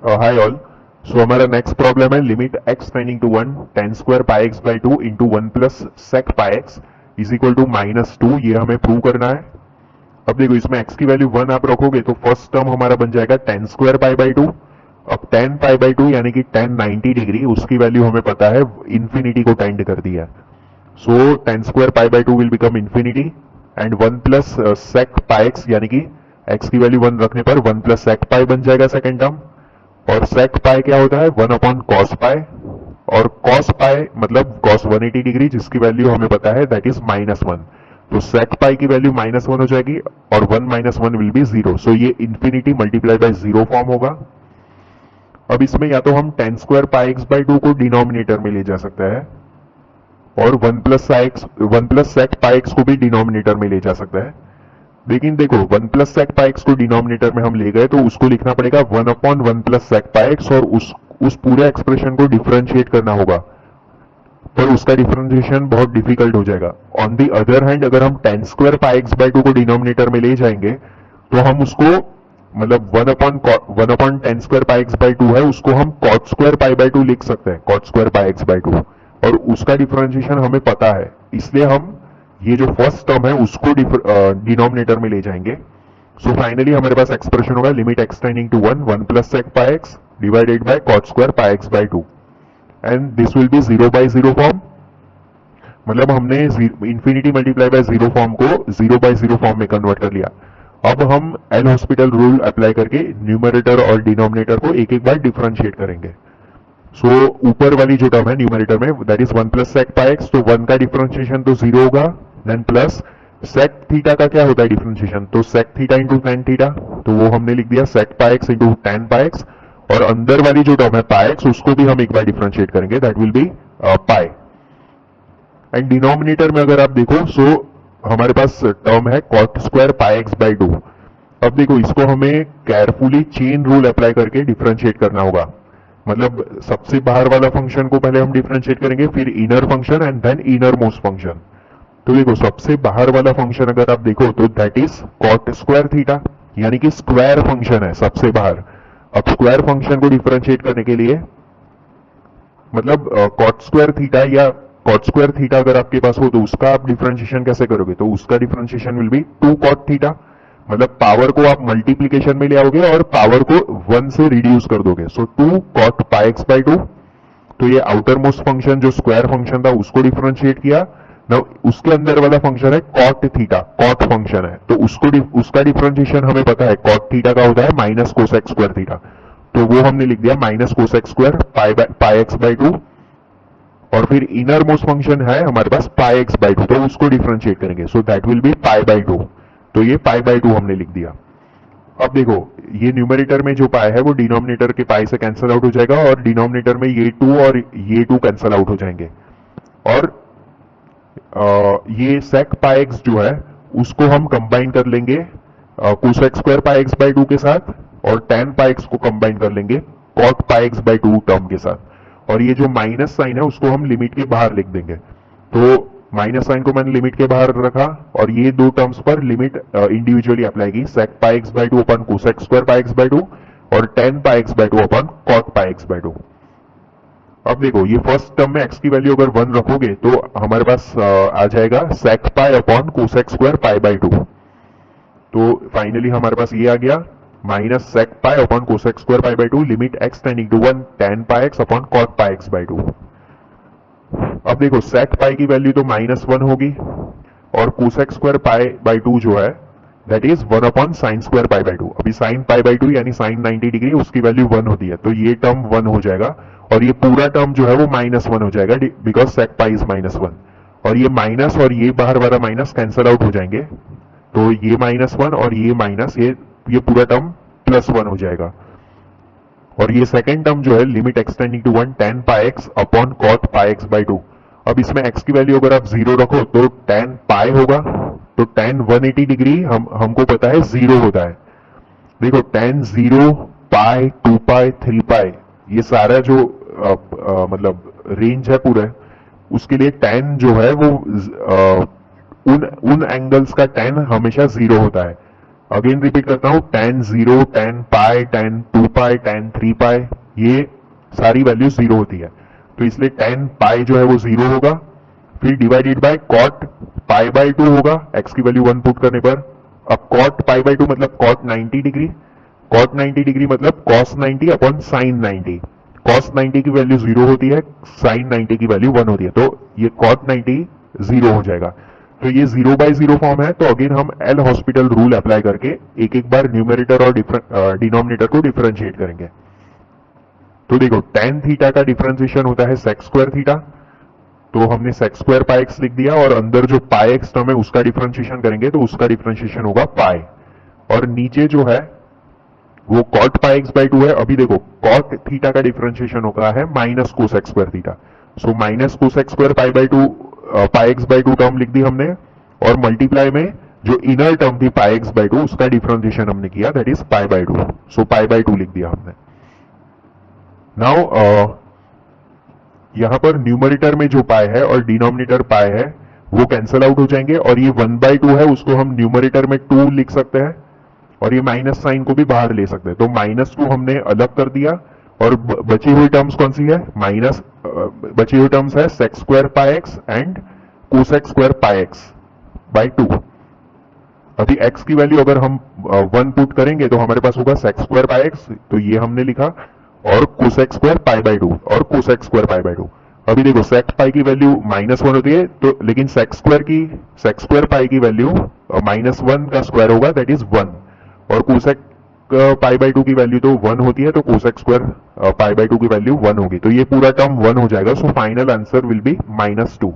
हाय all. So हमारा next problem है limit x tending to 1 tan square pi x by two into one plus sec pi x is equal to -2। ये हमें prove करना है। अब देखो इसमें x की वैल्यू 1 आप रखोगे तो फर्स्ट टर्म हमारा बन जाएगा ten square pi by two. अब टेन पाई बाई टू यानी कि 1090 डिग्री, उसकी वैल्यू हमें पता है इंफिनिटी को टेंड कर दिया। So tan square pi by two will become infinity and one plus sec pi x यानी कि x की वैल्यू 1 रखने पर 1 प्लस सेक पाई बन जाएगा सेकेंड टर्म। और सेक पाई क्या होता है 1 अपॉन कॉस पाई, और कॉस पाई मतलब कॉस 180 डिग्री जिसकी वैल्यू हमें पता है दैट इज -1। तो सेक पाई की वैल्यू -1 हो जाएगी और 1 - 1 विल बी 0। सो ये इंफिनिटी मल्टीप्लाई बाय 0 फॉर्म होगा। अब इसमें या तो हम tan square pi x by two को डिनोमिनेटर में ले जा सकते हैं और 1 प्लस सेक पाई एक्स को भी डिनोमिनेटर में ले जा सकता है। लेकिन देखो 1 प्लस सेक पाई एक्स को डिनोमिनेटर में हम ले गए तो उसको लिखना पड़ेगा 1 upon 1 plus sec pi x और उस पूरे एक्सप्रेशन को डिफरेंशिएट करना होगा, पर उसका डिफरेंशिएशन बहुत डिफिकल्ट हो जाएगा। ऑन दी अदर हैंड अगर हम tan square pi x by two को डिनोमिनेटर में ले जाएंगे तो हम उसको मतलब 1 upon tan square pi x by two है उसको हम cot square pi by two लिख सकते हैं, cot square pi x by two, और उसका डिफरेंशिएशन हमें पता है, इसलिए हम ये जो फर्स्ट टर्म है उसको डिनोमिनेटर में ले जाएंगे। सो फाइनली हमारे पास एक्सप्रेशन होगा limit x tending to 1 plus sec pi x divided by cot square pi x by two and this will be 0 by 0 form. मतलब हमने इंफिनिटी मल्टीप्लाई बाय 0 फॉर्म को 0 बाय 0 फॉर्म में convert कर लिया। अब हम एल हॉस्पिटल रूल अप्लाई करके numerator और डिनोमिनेटर को एक एक बार डिफरेंशिएट करेंगे। सो ऊपर वाली जो टर्म है न्यूमरेटर में that is 1 plus sec pi x, तो 1 का डिफरेंशिएशन तो 0 होगा, देन प्लस सेक थीटा का क्या होता है डिफरेंशिएशन, तो sec theta into tan theta, तो वो हमने लिख दिया sec pi x into tan pi x, और अंदर वाली जो टर्म है पाई एक्स उसको भी हम एक बार डिफरेंशिएट करेंगे that will be pi. And denominator में अगर आप देखो सो हमारे पास टर्म है cot square pi x by two. अब देखो इसको हमें केयरफुली चेन रूल अप्लाई करके डिफरेंशिएट करना होगा। मतलब सबसे बाहर वाला फंक्शन को पहले हम डिफरेंशिएट करेंगे, फिर inner function and then innermost function. तो देखो सबसे बाहर वाला फंक्शन अगर आप देखो तो that is cot square theta, यानी कि स्क्वायर फंक्शन है सबसे बाहर। अब स्क्वायर फंक्शन को डिफरेंशिएट करने के लिए मतलब कॉट स्क्वायर थीटा या कॉट स्क्वायर थीटा अगर आपके पास हो तो उसका आप डिफरेंशिएशन कैसे करोगे, तो उसका differentiation will be 2 cot theta. मतलब पावर को आप मल्टीप्लीकेशन में ले आओगे और पावर को 1 से रिड्यूस कर दोगे, so 2 cot pi x by two. तो ये आउटर मोस्ट फंक्शन जो स्क्वायर फंक्शन था उसको डिफरेंशिएट किया। नाउ उसके अंदर वाला फंक्शन है कॉट थीटा, कॉट फंक्शन है, तो उसका डिफरेंशिएशन हमें पता है कॉट थीटा का होता है माइनस कोसेक स्क्वायर थीटा, तो वो हमने लिख दिया minus cosec square pi x by two. और फिर इनर मोस्ट फंक्शन है हमारे पास पाई एक्स बाई टू, तो उसको डिफरेंशिएट करेंगे, so that will be pi by two. तो ये पाई बाई टू हमने लिख दिया। अब देखो ये न्यूमरेटर में जो पाई है वो डिनोमिनेटर के पाई से कैंसिल आउट हो जाएगा और डिनोमिनेटर में ये 2 और ये 2 कैंसिल आउट हो जाएंगे, और ये सेक पाई एक्स जो है उसको हम कंबाइन कर लेंगे cosec square pi x by two के साथ, और टेन पाई एक्स को कंबाइन कर लेंगे cot pi x by two term के साथ, और ये जो माइनस साइन है उसको हम लिमिट के बाहर लिख देंगे। तो माइनस साइन को मैंने लिमिट के बाहर रखा और ये दो टर्म्स पर लिमिट इंडिविजुअली अप्लाई की, sec pi x by two upon cosec square pi x by two और tan pi x by two upon cot pi x by two. अब देखो ये फर्स्ट टर्म में x की वैल्यू अगर 1 रखोगे तो हमारे पास आ जाएगा sec pi upon cosec square pi by two. तो फाइनली हमारे पास ये आ गया minus sec pi upon cosec square pi by two limit x tending to 1 tan pi x upon cot pi x by two. अब देखो सेक पाई की value तो -1 होगी और cosec square pi by to जो है that is 1 upon sine square pi by to. अभी sine pi by to यानी साइन 90 डिग्री उसकी वैल्यू 1 होती है, तो ये टर्म 1 हो जाएगा और ये पूरा टर्म जो है वो -1 हो जाएगा बिकॉज सेक पाई इज -1, और ये माइनस और ये बाहर वाला माइनस कैंसिल आउट हो जाएंगे, तो ये -1 और ये माइनस ये पूरा टर्म +1 हो जाएगा। और ये सेकेंड टर्म जो है limit x tending to 1 tan pi x upon cot pi x by two. अब इसमें x की वैल्यू अगर आप 0 रखो तो टेन पाई होगा, तो टेन 180 डिग्री हमको पता है 0 होता है। देखो टेन 0 पाई 2 पाई 3 पाई ये सारा जो मतलब रेंज है पूरा, उसके लिए टेन जो है वो उन एंगल्स का टेन हमेशा 0 होता है। अगेन रिपीट करता हूं, tan 0, tan पाई, tan 2 पाई, tan 3 पाई, ये सारी वैल्यू 0 होती है, तो इसलिए tan पाई जो है वो 0 होगा। फिर divided by cot pi by 2 होगा x की वैल्यू 1 पुट करने पर। अब cot पाई बाई 2 मतलब cot 90 डिग्री, cot 90 डिग्री मतलब cos 90 अपॉन sin 90। cos 90 की वैल्यू 0 होती है, sin 90 की वैल्यू 1 होती है, तो ये cot 90 0 हो जाएगा। तो ये 0 बाई 0 फॉर्म है, तो अगेन हम एल हॉस्पिटल रूल अप्लाई करके एक एक बार न्यूमेरेटर और डिनोमिनेटर को डिफरेंशिएट करेंगे। तो देखो tan थीटा का डिफरेंशिएशन होता है sec स्क्वायर थीटा, तो हमने sec स्क्वायर पाई एक्स लिख दिया, और अंदर जो पाई एक्स टर्म है उसका डिफरेंशिएशन करेंगे तो उसका डिफरेंशिएशन होगा पाई, और नीचे जो है वो cot पाई एक्स बाई 2 है। अभी देखो cot थीटा का डिफरेंशिएशन होगा है minus cosec square theta, so minus cosec square pi by 2 pi x by 2 term लिख दी हमने, और मल्टीप्लाई में जो इनर टर्म थी पाई एक्स बाई 2 उसका डिफरेंशिएशन हमने किया, that is pi by 2, so pi by 2 लिख दिया हमने। नाउ यहां पर न्यूमरेटर में जो पाई है और डिनोमिनेटर पाई है वो कैंसल आउट हो जाएंगे, और ये 1/2 है उसको हम न्यूमरेटर में 2 लिख सकते हैं, और ये माइनस साइन को भी बाहर ले सकते हैं, तो -2 हमने अलग कर दिया, और बची हुई टर्म्स कौन सी है, बची हुई टर्म्स है sec square pi x and cosec square pi x by 2। अभी x की वैल्यू अगर हम 1 पुट करेंगे तो हमारे पास होगा sec स्क्वायर पाई एक्स, तो ये हमने लिखा, और कोसेक स्क्वायर पाई बाई 2 और कोसेक स्क्वायर पाई बाई 2। अभी देखो sec पाई की वैल्यू -1 होती है, तो लेकिन sec स्क्वायर पाई की वैल्यू -1 का स्क्वायर होगा, दैट इज 1, और कोसेक पाई बाई 2 की वैल्यू तो 1 होती है, तो कोसेक स्क्वायर पाई बाई 2 की वैल्यू 1 होगी, तो ये पूरा टर्म 1 हो जाएगा, so final answer will be -2।